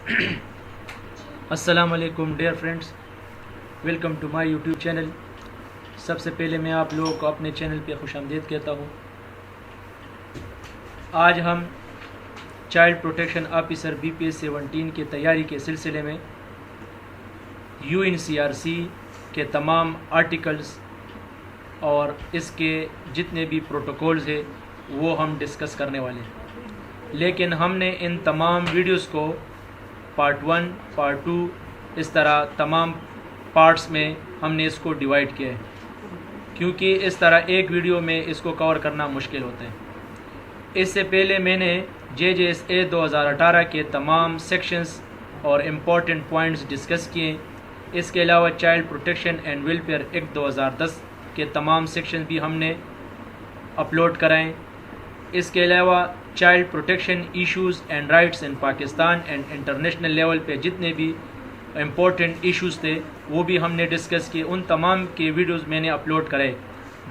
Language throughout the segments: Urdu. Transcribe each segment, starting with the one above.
السلام علیکم dear friends, welcome to my YouTube channel. سب سے پہلے میں آپ لوگوں کو اپنے چینل پہ خوش آمدید کہتا ہوں۔ آج ہم چائلڈ پروٹیکشن آفیسر BPS 17 کی تیاری کے سلسلے میں UNCRC کے تمام آرٹیکلز اور اس کے جتنے بھی پروٹوکولز ہیں وہ ہم ڈسکس کرنے والے ہیں، لیکن ہم نے ان تمام ویڈیوز کو پارٹ 1 پارٹ 2 اس طرح تمام پارٹس میں ہم نے اس کو ڈیوائڈ کیا ہے، کیونکہ اس طرح ایک ویڈیو میں اس کو کور کرنا مشکل ہوتا ہے۔ اس سے پہلے میں نے JJSA 2018 کے تمام سیکشنز اور امپورٹنٹ پوائنٹس ڈسکس کیے۔ اس کے علاوہ child protection and welfare act 2010 کے تمام سیکشن بھی ہم نے اپلوڈ کرائیں۔ اس کے علاوہ child protection issues and rights in Pakistan and international level پہ جتنے بھی امپورٹنٹ ایشوز تھے وہ بھی ہم نے ڈسکس کیے۔ ان تمام کے ویڈیوز میں نے اپلوڈ کرائے۔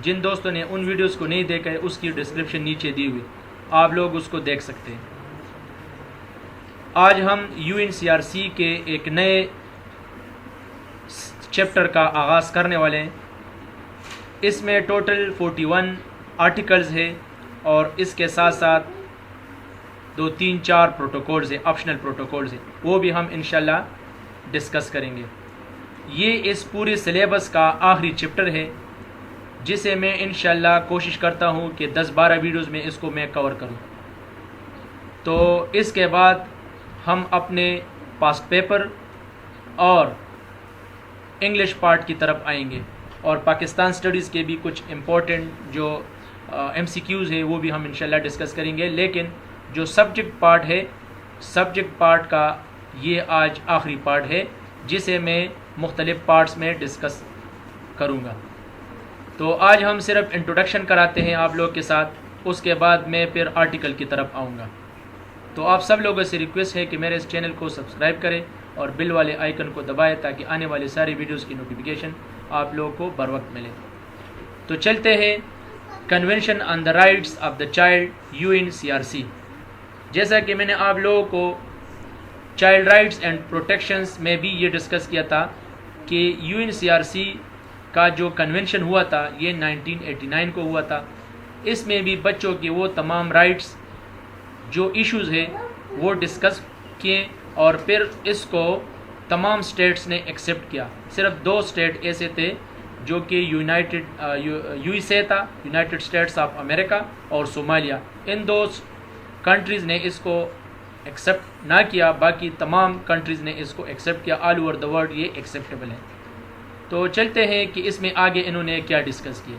جن دوستوں نے ان ویڈیوز کو نہیں دیکھا ہے اس کی ڈسکرپشن نیچے دی ہوئی، آپ لوگ اس کو دیکھ سکتے ہیں۔ آج ہم UNCRC کے ایک نئے چیپٹر کا آغاز کرنے والے ہیں۔ اس میں ٹوٹل 41 آرٹیکلز ہیں اور اس کے ساتھ ساتھ 2-3-4 پروٹوکولز ہیں، آپشنل پروٹوکولز ہیں، وہ بھی ہم انشاءاللہ ڈسکس کریں گے۔ یہ اس پورے سلیبس کا آخری چیپٹر ہے جسے میں انشاءاللہ کوشش کرتا ہوں کہ 10-12 ویڈیوز میں اس کو میں کور کروں۔ تو اس کے بعد ہم اپنے پاسٹ پیپر اور انگلش پارٹ کی طرف آئیں گے، اور پاکستان سٹڈیز کے بھی کچھ امپورٹنٹ جو MCQs ہے وہ بھی ہم انشاءاللہ ڈسکس کریں گے۔ لیکن جو سبجیکٹ پارٹ ہے، سبجیکٹ پارٹ کا یہ آج آخری پارٹ ہے جسے میں مختلف پارٹس میں ڈسکس کروں گا۔ تو آج ہم صرف انٹروڈکشن کراتے ہیں آپ لوگ کے ساتھ، اس کے بعد میں پھر آرٹیکل کی طرف آؤں گا۔ تو آپ سب لوگوں سے ریکویسٹ ہے کہ میرے اس چینل کو سبسکرائب کریں اور بل والے آئیکن کو دبائیں تاکہ آنے والے ساری ویڈیوز کی نوٹیفیکیشن آپ لوگوں کو بر وقت ملے۔ تو چلتے ہیں convention on the rights of the child UNCRC۔ جیسا کہ میں نے آپ لوگوں کو چائلڈ رائٹس اینڈ پروٹیکشنز میں بھی یہ ڈسکس کیا تھا کہ UNCRC کا جو کنونشن ہوا تھا یہ 1989 کو ہوا تھا۔ اس میں بھی بچوں کے وہ تمام رائٹس جو ایشوز ہیں وہ ڈسکس کیے، اور پھر اس کو تمام سٹیٹس نے ایکسیپٹ کیا۔ صرف 2 سٹیٹ ایسے تھے جو کہ USA تھا، یونائٹڈ اسٹیٹس آف امریکہ اور صومالیہ۔ ان 2 کنٹریز نے اس کو ایکسیپٹ نہ کیا، باقی تمام کنٹریز نے اس کو ایکسیپٹ کیا۔ آل اوور دا ورلڈ یہ ایکسیپٹیبل ہے۔ تو چلتے ہیں کہ اس میں آگے انہوں نے کیا ڈسکس کیا۔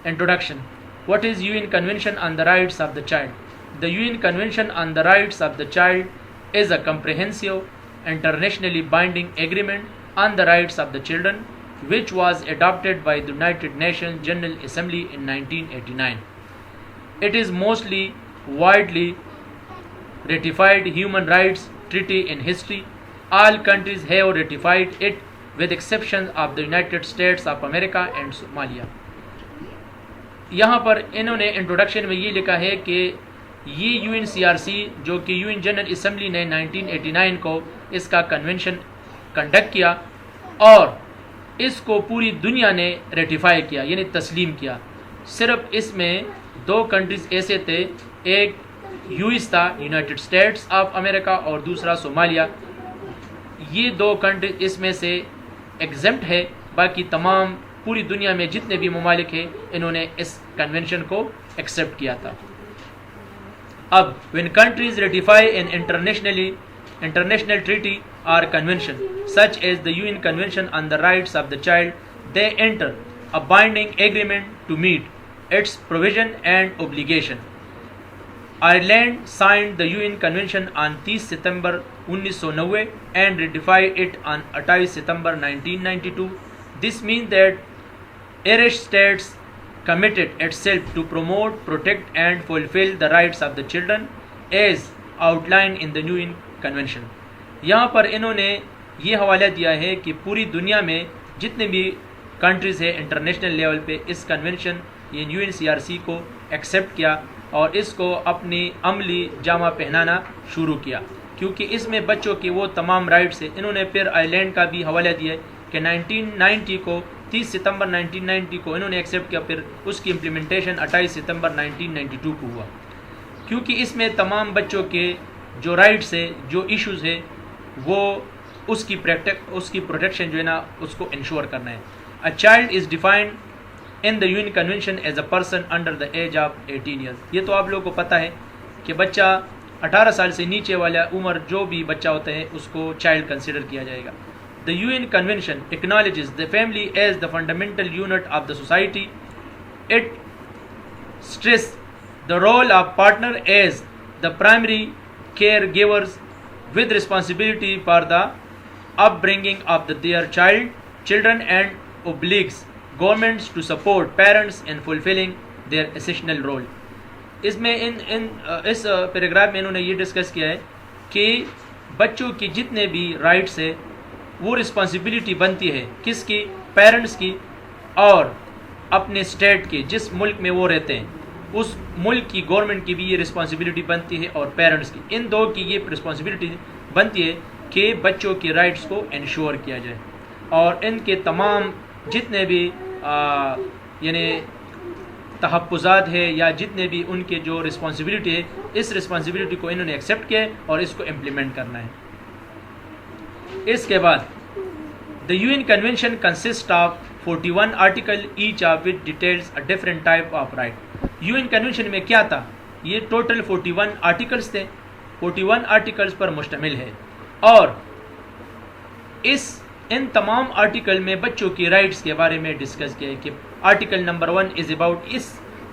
Introduction. What is UN convention on the rights of the child? The UN Convention on the Rights of the Child is a comprehensive, internationally binding agreement on the rights of the children, which was adopted by the United Nations General Assembly in 1989. It is mostly widely ratified human rights treaty in history. All countries have ratified it with exception of the United States of America and Somalia. یہاں پر انہوں نے انٹروڈکشن میں یہ لکھا ہے کہ یہ UNCRC جو کہ UN جنرل اسمبلی نے 1989 کو اس کا کنونشن کنڈکٹ کیا اور اس کو پوری دنیا نے ریٹیفائی کیا، یعنی تسلیم کیا۔ صرف اس میں 2 کنٹریز ایسے تھے، ایک US تھا، یونائٹڈ اسٹیٹس آف امریکہ، اور دوسرا صومالیہ۔ یہ 2 کنٹریز اس میں سے ایگزمپٹ ہے، باقی تمام پوری دنیا میں جتنے بھی ممالک ہیں انہوں نے اس کنونشن کو ایکسیپٹ کیا تھا۔ اب when countries ratify an international treaty or convention such as the UN Convention on the Rights of the Child, they enter a binding agreement to meet its provision and obligation. Ireland signed the UN Convention on 30 September 1990 and ratified it on 28 September 1992. This means that Irish states committed itself to promote, protect and fulfill the rights of the children as outlined in the UN Convention. یہاں پر انہوں نے یہ حوالہ دیا ہے کہ پوری دنیا میں جتنے بھی کنٹریز ہیں انٹرنیشنل لیول پہ اس کنونشن یعنی UNCRC کو ایکسیپٹ کیا اور اس کو اپنی عملی جامہ پہنانا شروع کیا۔ کیونکہ اس میں بچوں کے وہ تمام رائٹس ہیں. انہوں نے پھر آئرلینڈ کا بھی حوالہ دیا ہے کہ 1990 کو 30 ستمبر 1990 کو انہوں نے ایکسیپٹ کیا, پھر اس کی امپلیمنٹیشن 28 ستمبر 1992 کو ہوا, کیونکہ اس میں تمام بچوں کے جو رائٹس ہے, جو ایشوز ہے, وہ اس کی پروٹیکشن جو ہے نا اس کو انشور کرنا ہے. A child is defined in the UN Convention as a person under the age of 18 years. یہ تو آپ لوگوں کو پتہ ہے کہ بچہ 18 سال سے نیچے والا عمر جو بھی بچہ ہوتا ہے اس کو چائلڈ کنسیڈر کیا جائے گا. The UN Convention acknowledges the family as the fundamental unit of the society. It stresses the role of partner as the primary caregivers with responsibility for the upbringing of their children and obliges governments to support parents in fulfilling their essential role. اس میں اس پیراگراف میں انہوں نے یہ ڈسکس کیا ہے کہ بچوں کی جتنے بھی رائٹس ہے وہ رسپانسبلٹی بنتی ہے کس کی, پیرنٹس کی, اور اپنے اسٹیٹ کی, جس ملک میں وہ رہتے ہیں اس ملک کی گورنمنٹ کی بھی یہ رسپانسبلٹی بنتی ہے, اور پیرنٹس کی, ان دو کی یہ رسپانسبلٹی بنتی ہے کہ بچوں کی رائٹس کو انشور کیا جائے, اور ان کے تمام جتنے بھی یعنی تحفظات ہے یا جتنے بھی ان کے جو رسپانسبلٹی ہے, اس رسپانسبلٹی کو انہوں نے ایکسیپٹ کیا اور اس کو امپلیمنٹ کرنا ہے. اس کے بعد the UN Convention consists of 41 articles, each of which details a different type of right. UN Convention میں کیا تھا, یہ ٹوٹل 41 آرٹیکلس تھے, 41 آرٹیکلس پر مشتمل ہے, اور ان تمام آرٹیکل میں بچوں کی رائٹس کے بارے میں ڈسکس کیا ہے کہ آرٹیکل نمبر 1 از اباؤٹ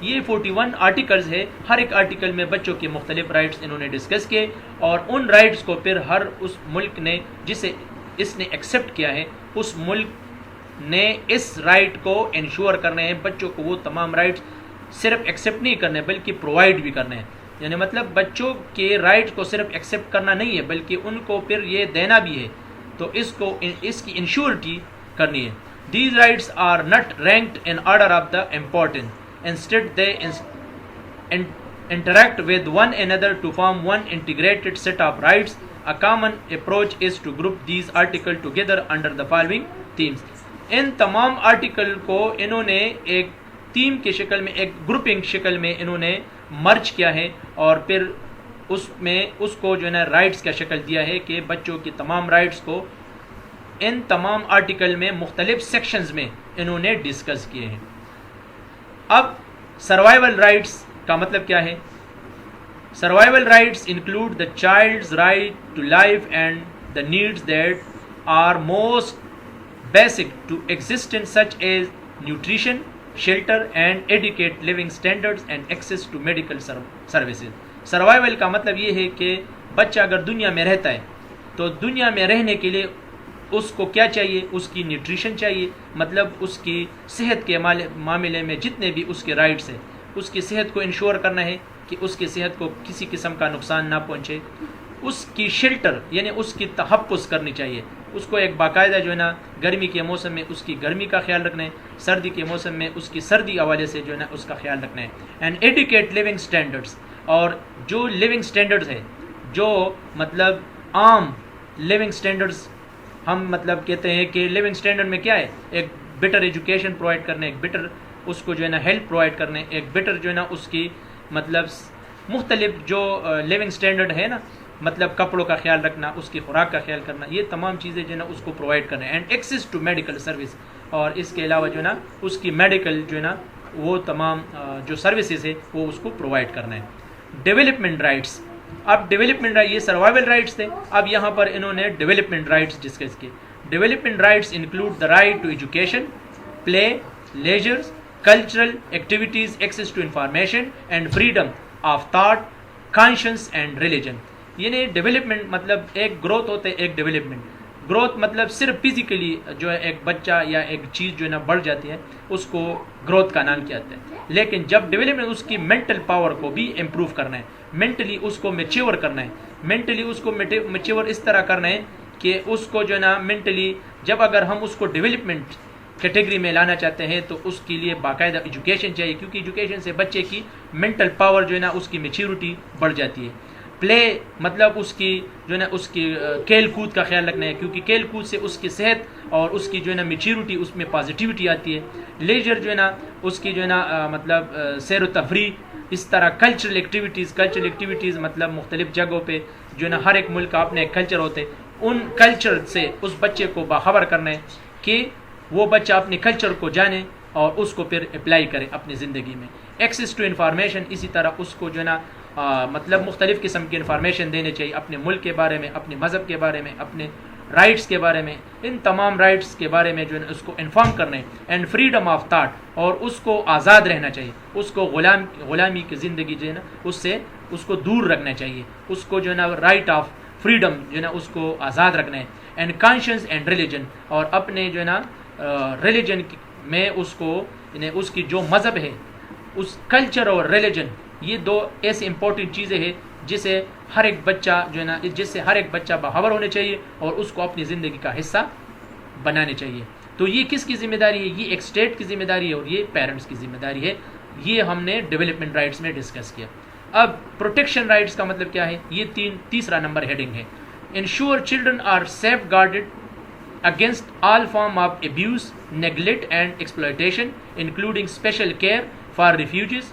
یہ 41 آرٹیکلز ہے, ہر ایک آرٹیکل میں بچوں کے مختلف رائٹس انہوں نے ڈسکس کیے, اور ان رائٹس کو پھر ہر اس ملک نے جسے اس نے ایکسیپٹ کیا ہے اس ملک نے اس رائٹ کو انشور کرنے ہیں, بچوں کو وہ تمام رائٹس صرف ایکسیپٹ نہیں کرنے بلکہ پرووائڈ بھی کرنے ہیں. یعنی مطلب بچوں کے رائٹس کو صرف ایکسیپٹ کرنا نہیں ہے بلکہ ان کو پھر یہ دینا بھی ہے, تو اس کی انشورٹی کرنی ہے. These rights are not ranked in order of the importance. Instead, they interact with one another to form one integrated set of rights. A common approach is to group these articles together under the following themes. ان تمام آرٹیکل کو انہوں نے ایک تھیم کی شکل میں, ایک گروپنگ شکل میں انہوں نے مرج کیا ہے, اور پھر اس میں اس کو جو ہے نا رائٹس کا شکل دیا ہے کہ بچوں کی تمام رائٹس کو ان تمام آرٹیکل میں مختلف سیکشنز میں انہوں نے ڈسکس کیے ہیں. اب سروائیول رائٹس کا مطلب کیا ہے؟ Survival rights include the child's right to life and the needs that are most basic to existence such as nutrition, shelter and adequate living standards and access to medical services. Survival کا مطلب یہ ہے کہ بچہ اگر دنیا میں رہتا ہے تو دنیا میں رہنے کے لیے اس کو کیا چاہیے, اس کی نیوٹریشن چاہیے, مطلب اس کی صحت کے معاملے میں جتنے بھی اس کے رائٹس ہیں اس کی صحت کو انشور کرنا ہے کہ اس کی صحت کو کسی قسم کا نقصان نہ پہنچے. اس کی شیلٹر یعنی اس کی تحفظ کرنی چاہیے, اس کو ایک باقاعدہ جو ہے نا گرمی کے موسم میں اس کی گرمی کا خیال رکھنا ہے, سردی کے موسم میں اس کی سردی حوالے سے جو ہے نا اس کا خیال رکھنا ہے. اینڈ ایڈیکیٹ لیونگ اسٹینڈرڈس, اور جو لیونگ اسٹینڈرڈز ہے جو مطلب عام لیونگ اسٹینڈرڈز ہم مطلب کہتے ہیں کہ لیونگ اسٹینڈرڈ میں کیا ہے, ایک بیٹر ایجوکیشن پرووائڈ کرنے, ایک بیٹر اس کو جو ہے نا ہیلتھ پرووائڈ کرنے, ایک بیٹر جو ہے نا اس کی مطلب مختلف جو لیونگ اسٹینڈرڈ ہے نا, مطلب کپڑوں کا خیال رکھنا, اس کی خوراک کا خیال کرنا, یہ تمام چیزیں جو ہے نا اس کو پرووائڈ کرنا ہے. And access to medical service, اور اس کے علاوہ جو ہے نا اس کی میڈیکل جو ہے نا وہ تمام جو سروسز ہے وہ اس کو پرووائڈ کرنا ہے. ڈیولپمنٹ رائٹس, اب ڈیولپمنٹ یہ سروائیول رائٹس تھے, اب یہاں پر انہوں نے ڈیولپمنٹ رائٹس ڈسکس کیے. Development rights include the right to education, play, leisures, cultural activities, access to information and freedom of thought, conscience and religion. یعنی ڈیولپمنٹ مطلب ایک گروتھ ہوتا ہے, ایک ڈیولپمنٹ. گروتھ مطلب صرف فزیکلی جو ہے ایک بچہ یا ایک چیز جو ہے نا بڑھ جاتی ہے اس کو گروتھ کا نام کیا جاتا ہے, لیکن جب ڈیولپمنٹ اس کی مینٹل پاور کو بھی امپروو کرنا ہے, مینٹلی اس کو میچیور کرنا ہے, مینٹلی اس کو میچیور اس طرح کرنا ہے کہ اس کو جو ہے نا مینٹلی جب اگر ہم اس کو ڈیولپمنٹ کیٹیگری میں لانا چاہتے ہیں تو اس کے لیے باقاعدہ ایجوکیشن چاہیے, کیونکہ ایجوکیشن سے بچے کی مینٹل پاور جو ہے نا اس کی میچیورٹی بڑھ جاتی ہے. پلے مطلب اس کی جو ہے نا اس کی کھیل کود کا خیال رکھنا ہے، کیونکہ کھیل کود سے اس کی صحت اور اس کی جو ہے نا میچیورٹی، اس میں پازیٹیوٹی آتی ہے. لیجر جو ہے نا اس کی جو ہے نا مطلب سیر و تفریح، اس طرح کلچرل ایکٹیویٹیز مطلب مختلف جگہوں پہ جو ہے نا ہر ایک ملک کا اپنے ایک کلچر ہوتے، ان کلچر سے اس بچے کو باخبر کرنا ہے کہ وہ بچہ اپنے کلچر کو جانے اور اس کو پھر اپلائی کرے اپنی زندگی میں. ایکسیس ٹو انفارمیشن، اسی طرح اس کو جو ہے نا مطلب مختلف قسم کی انفارمیشن دینے چاہیے اپنے ملک کے بارے میں، اپنے مذہب کے بارے میں، اپنے رائٹس کے بارے میں. ان تمام رائٹس کے بارے میں جو ہے نا اس کو انفارم کرنا ہے. اینڈ فریڈم آف تھاٹ، اور اس کو آزاد رہنا چاہیے، اس کو غلامی کی زندگی جو ہے نا اس سے اس کو دور رکھنا چاہیے، اس کو جو ہے نا رائٹ آف فریڈم جو ہے نا اس کو آزاد رکھنا ہے. اینڈ کانشنس اینڈ ریلیجن، اور اپنے جو ہے نا ریلیجن میں اس کو یعنی اس کی جو مذہب ہے، اس کلچر اور ریلیجن، یہ دو ایسی امپورٹنٹ چیزیں ہیں جسے ہر ایک بچہ جو ہے نا جس سے ہر ایک بچہ باخبر ہونے چاہیے اور اس کو اپنی زندگی کا حصہ بنانے چاہیے. تو یہ کس کی ذمہ داری ہے؟ یہ ایک اسٹیٹ کی ذمہ داری ہے اور یہ پیرنٹس کی ذمہ داری ہے. یہ ہم نے ڈیولپمنٹ رائٹس میں ڈسکس کیا. اب پروٹیکشن رائٹس کا مطلب کیا ہے؟ یہ تیسرا نمبر ہیڈنگ ہے. Ensure children are safeguarded against all form of abuse, neglect and exploitation, including special care for refugees,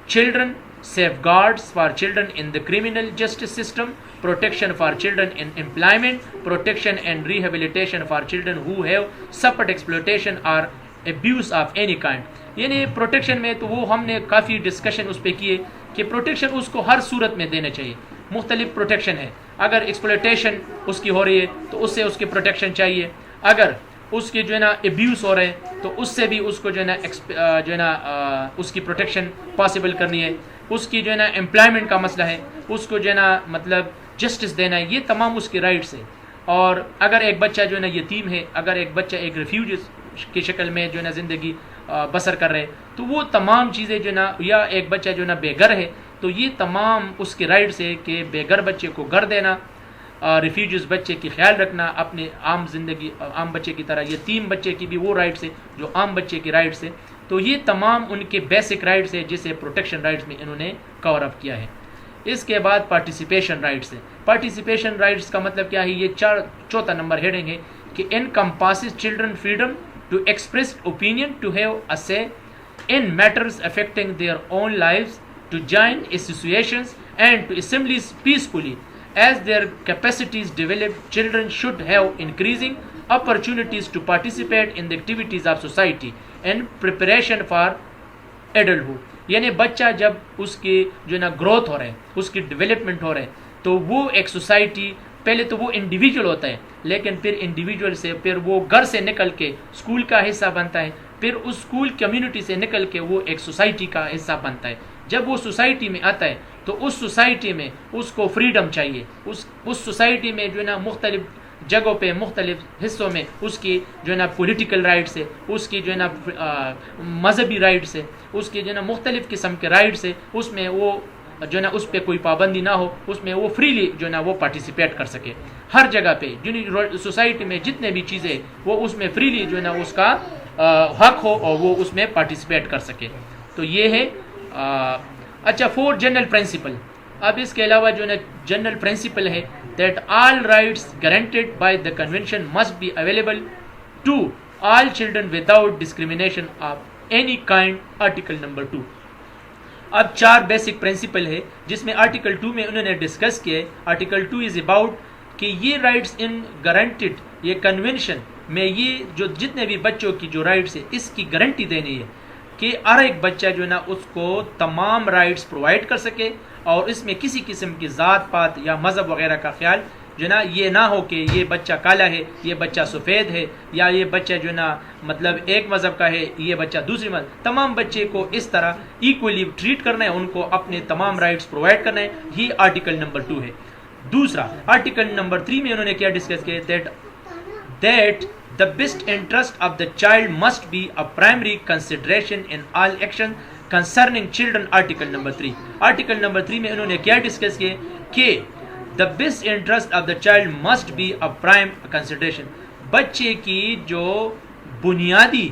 children, safeguards for children in the criminal justice system, protection for children in employment, protection and rehabilitation for children who have suffered exploitation or abuse of any kind. یعنی پروٹیکشن میں تو وہ ہم نے کافی ڈسکشن اس پہ کیے کہ پروٹیکشن اس کو ہر صورت میں دینا چاہیے. مختلف پروٹیکشن ہے. اگر ایکسپلوٹیشن اس کی ہو رہی ہے تو اس سے اس کی پروٹیکشن چاہیے. اگر اس کی جو ہے نا ابیوز ہو رہے ہیں تو اس سے بھی اس کو جو ہے نا اس کی پروٹیکشن پاسبل کرنی ہے. اس کی جو ہے نا امپلائمنٹ کا مسئلہ ہے، اس کو جو ہے نا مطلب جسٹس دینا ہے. یہ تمام اس کی رائٹس ہے. اور اگر ایک بچہ جو ہے نا یتیم ہے، اگر ایک بچہ ایک ریفیوجی کی شکل میں جو ہے نا زندگی بسر کر رہے تو وہ تمام چیزیں جو ہے نا، یا ایک بچہ جو ہے نا بے گھر ہے تو یہ تمام اس کی رائٹس ہے کہ بے گھر بچے کو گھر دینا، ریفیوجیز بچے کی خیال رکھنا اپنے عام زندگی عام بچے کی طرح. یتیم بچے کی بھی وہ رائٹس ہے جو عام بچے کی رائٹس ہے. تو یہ تمام ان کے بیسک رائٹس ہے جسے پروٹیکشن رائٹس میں انہوں نے کور اپ کیا ہے. اس کے بعد پارٹیسپیشن رائٹس ہے. پارٹیسپیشن رائٹس کا مطلب کیا ہے؟ یہ چوتھا نمبر ہیڈنگ ہے کہ encompasses children freedom to express opinion, to have a say in matters affecting their own lives, to join associations and to assemblies peacefully. As their capacities develop, children should have increasing opportunities to participate in the activities of society and preparation for adulthood. یعنی بچہ جب اس کی جو ہے نا گروتھ ہو رہا ہے، اس کی ڈیولپمنٹ ہو رہا ہے تو وہ ایک سوسائٹی، پہلے تو وہ انڈیویجول ہوتا ہے لیکن پھر انڈیویجول سے پھر وہ گھر سے نکل کے اسکول کا حصہ بنتا ہے، پھر اس اسکول کمیونٹی سے نکل کے وہ ایک سوسائٹی کا حصہ بنتا ہے. جب وہ سوسائٹی میں آتا ہے تو اس سوسائٹی میں اس کو فریڈم چاہیے. اس سوسائٹی میں جو ہے نا مختلف جگہوں پہ مختلف حصوں میں اس کی جو ہے نا پولیٹیکل رائٹس ہے، اس کی جو ہے نا مذہبی رائٹس ہے، اس کی جو ہے نا مختلف قسم کے رائٹس ہے. اس میں وہ جو ہے نا اس پہ کوئی پابندی نہ ہو، اس میں وہ فریلی جو ہے نا وہ پارٹیسپیٹ کر سکے. ہر جگہ پہ سوسائٹی میں جتنے بھی چیزیں وہ اس میں فریلی جو ہے نا اس کا حق ہو اور وہ اس میں پارٹیسپیٹ کر سکے. تو یہ ہے اچھا 4 جنرل پرنسپل. اب اس کے علاوہ جو ہے نا جنرل پرنسپل ہے that all rights guaranteed by the convention must be available to all children without discrimination of any kind. article number 2. اب 4 بیسک پرنسپل ہے جس میں آرٹیکل 2 میں انہوں نے ڈسکس کیے. آرٹیکل 2 از اباؤٹ کہ یہ رائٹس ان گارنٹیڈ، یہ کنونشن میں یہ جو جتنے بھی بچوں کی جو رائٹس ہے اس کی گارنٹی دینی ہے کہ ہر ایک بچہ جو ہے نا اس کو تمام رائٹس پرووائڈ کر سکے اور اس میں کسی قسم کی ذات پات یا مذہب وغیرہ کا خیال جو ہے نا یہ نہ ہو کہ یہ بچہ کالا ہے، یہ بچہ سفید ہے، یا یہ بچہ جو ہے نا مطلب ایک مذہب کا ہے، یہ بچہ دوسری مذہب. تمام بچے کو اس طرح ایکولی ٹریٹ کرنا ہے، ان کو اپنے تمام رائٹس پرووائڈ کرنا ہے. یہ آرٹیکل نمبر 2 ہے. دوسرا آرٹیکل نمبر 3 میں انہوں نے کیا ڈسکس کیا؟ that the best interest of the child must be a primary consideration in all action concerning children. Article number 3. Article number 3 میں انہوں نے کیا ڈسکس کیا کہ the best interest of the child must be a prime consideration. بچے کی جو بنیادی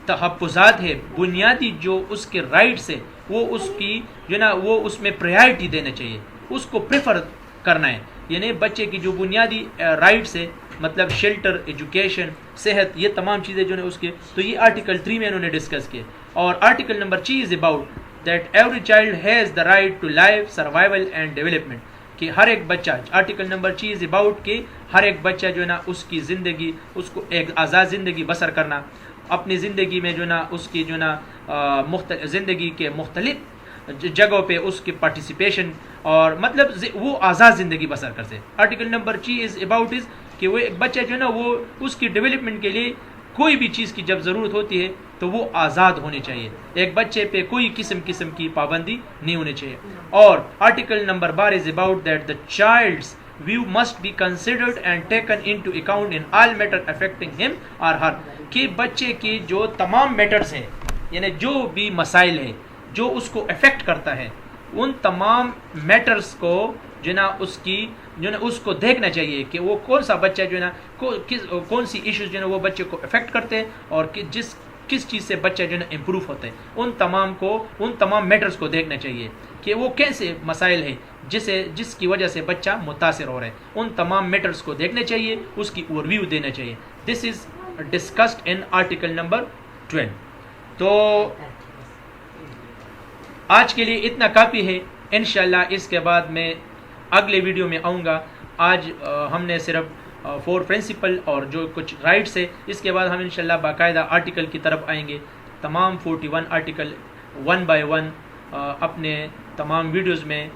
تحفظات ہے، بنیادی جو اس کے رائٹس ہے، وہ اس کی جو ہے نا وہ اس میں پریارٹی دینا چاہیے. اس کو پریفر کرنا ہے. یعنی بچے کی جو بنیادی رائٹس ہے مطلب شیلٹر, ایجوکیشن, صحت, یہ تمام چیزیں جو ہے اس کے, تو یہ آرٹیکل 3 میں انہوں نے ڈسکس کیے. اور article number 3 is about that every child has the right to life, survival and development, کہ ہر ایک بچہ, آرٹیکل نمبر 3 از اباؤٹ کہ ہر ایک بچہ جو ہے نا اس کی زندگی, اس کو ایک آزاد زندگی بسر کرنا, اپنی زندگی میں جو ہے نا اس کی جو ہے نا زندگی کے مختلف جگہوں پہ اس کی پارٹیسپیشن, اور مطلب وہ آزاد زندگی بسر کر سے. Article number 3 is about is کہ وہ ایک بچہ جو ہے نا وہ اس کی ڈیولپمنٹ کے لیے کوئی بھی چیز کی جب ضرورت ہوتی ہے تو وہ آزاد ہونے چاہیے, ایک بچے پہ کوئی قسم کی پابندی نہیں ہونی چاہیے. اور article number 12 is about that the childs view must be considered and taken into account in all matter affecting him or her, کہ بچے کی جو تمام میٹرز ہیں, یعنی جو بھی مسائل ہیں جو اس کو افیکٹ کرتا ہے, ان تمام میٹرز کو جو ہے نا اس کی جو ہے نا اس کو دیکھنا چاہیے کہ وہ کون سا بچہ جو ہے نا کون سی ایشوز جو ہے نا وہ بچے کو افیکٹ کرتے ہیں, اور کس چیز سے بچہ جو ہے نا امپروو ہوتا ہے, ان تمام میٹرز کو دیکھنا چاہیے کہ وہ کیسے مسائل ہیں جس کی وجہ سے بچہ متاثر ہو رہا ہے, ان تمام میٹرز کو دیکھنا چاہیے, اس کی اوور ویو دینا چاہیے. This is discussed in article number 12. تو آج کے لیے اتنا کافی ہے. انشاءاللہ اس کے بعد میں اگلے ویڈیو میں آؤں گا. آج ہم نے صرف 4 پرنسپل اور جو کچھ رائٹس ہے, اس کے بعد ہم انشاءاللہ باقاعدہ آرٹیکل کی طرف آئیں گے. تمام 41 آرٹیکل 1 بائی 1 اپنے تمام ویڈیوز میں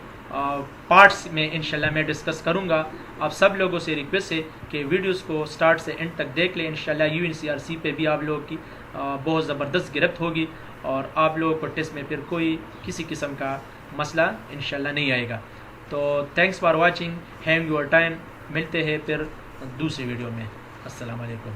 پارٹس میں انشاءاللہ میں ڈسکس کروں گا. آپ سب لوگوں سے ریکویسٹ ہے کہ ویڈیوز کو سٹارٹ سے اینڈ تک دیکھ لیں. انشاءاللہ UNCRC پہ بھی آپ لوگوں کی بہت زبردست گرفت ہوگی, اور آپ لوگوں کو ٹیسٹ میں پھر کسی قسم کا مسئلہ انشاءاللہ نہیں آئے گا. تو thanks for watching, have your time. ملتے ہیں پھر دوسری ویڈیو میں. السلام علیکم.